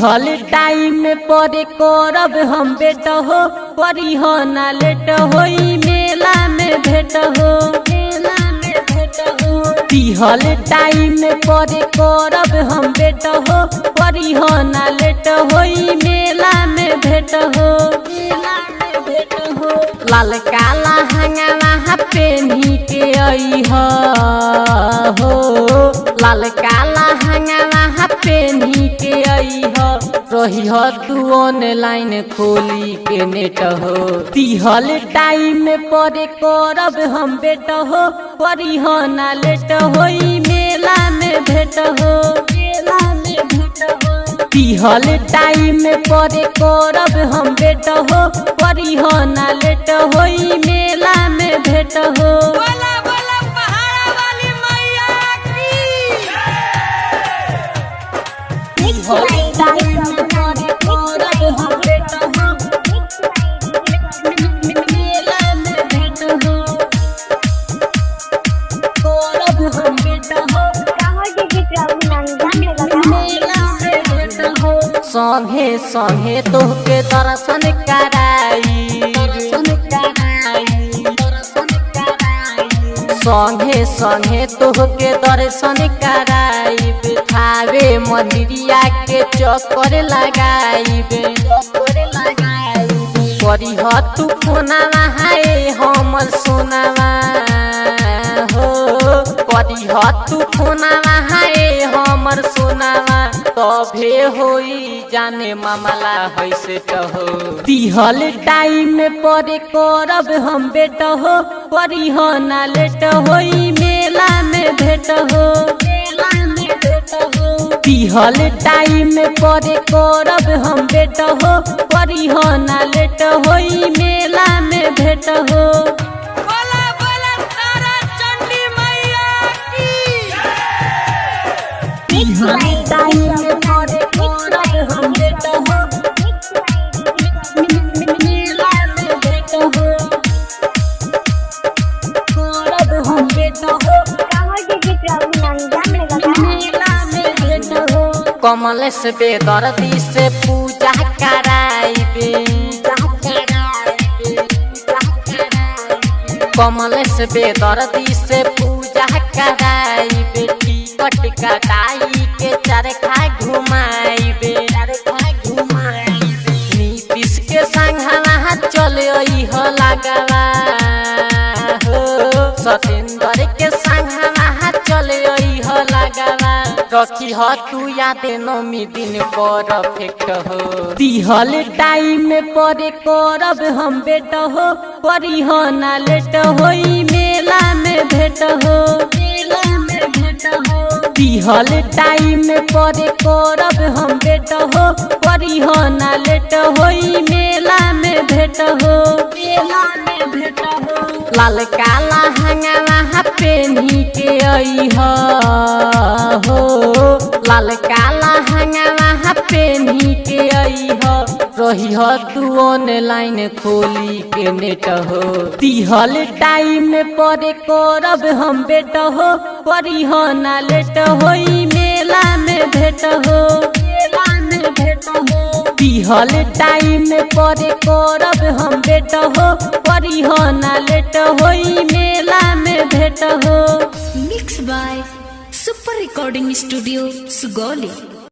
दिहल टाइम पर करब हम बेट हो, करी हो ना लेट होई मेला में भेट हो, मेला में भेट हो। दिहल टाइम पर करब हम बेट हो, करी हो ना लेट होई मेला में भेट हो, मेला में भेट हो। लाल काला हंगामा पेन्ही के आई हो, लाल काला हंगामा पेन्ही के आई हो। रही हो तू ऑनलाइन खोली के नेट हो। दिहल टाइम पर करब हम बेट हो, करी हो ना लेट होई मेला में भेट हो, मेला में भेट हो। दिहल टाइम पर करब हम बेट हो, करी हो ना लेट होई मेला में भेट हो। संगे संगे तोहके दर्शन कराई, संगे संगे तोहके दर्शन कराई। थावे मंदिरिया के चक्कर लगाई, करी हो तू फोनावा हाय हमर सोनावा हो, करी हो तू फोनावा हाय हमर सोनावा। तभे होई जाने मामला है सेट हो। दिहल टाइम पर करब हम बेट हो, करी हो ना लेट होई मेला में भेट हो, मेला में भेट हो। दिहल टाइम पर करब हम बेट हो, करी हो ना लेट होई मेला में भेट हो। कमलेश बेदर्दी से पूजा कराइबे, कमलेश बेदर्दी से पूजा कराइबे। टिकट कटाई के चरखा घुमाइबे, नीतीश के संघवा चले हो लगवा हो, सतेंद्र के संघवा चले हो लगवा। रखी हो तू याद नौमी दिन परफेक्ट हो। दिहल टाइम पर करब हम बेट हो, करी हो ना लेट होई मेला में भेट हो, मेला में भेट हो। दिहल टाइम पर करब हम बेट हो, करी हो ना लेट होई मेला में भेट हो, मेला में भेट हो। लाल काला हंगामा पेन्ही के आई हो, लाल काला हंगामा पेन्ही के आई हो। रही हो तू ऑनलाइन खोली के नेट हो। दिहल टाइम पर करब हम बेट हो, करी हो ना लेट होई मेला में भेट हो, मेला में भेट हो। दिहल टाइम पर करब हम बेट हो, करी हो ना लेट होई मेला में भेट हो। Mix by super recording studio Sugauli.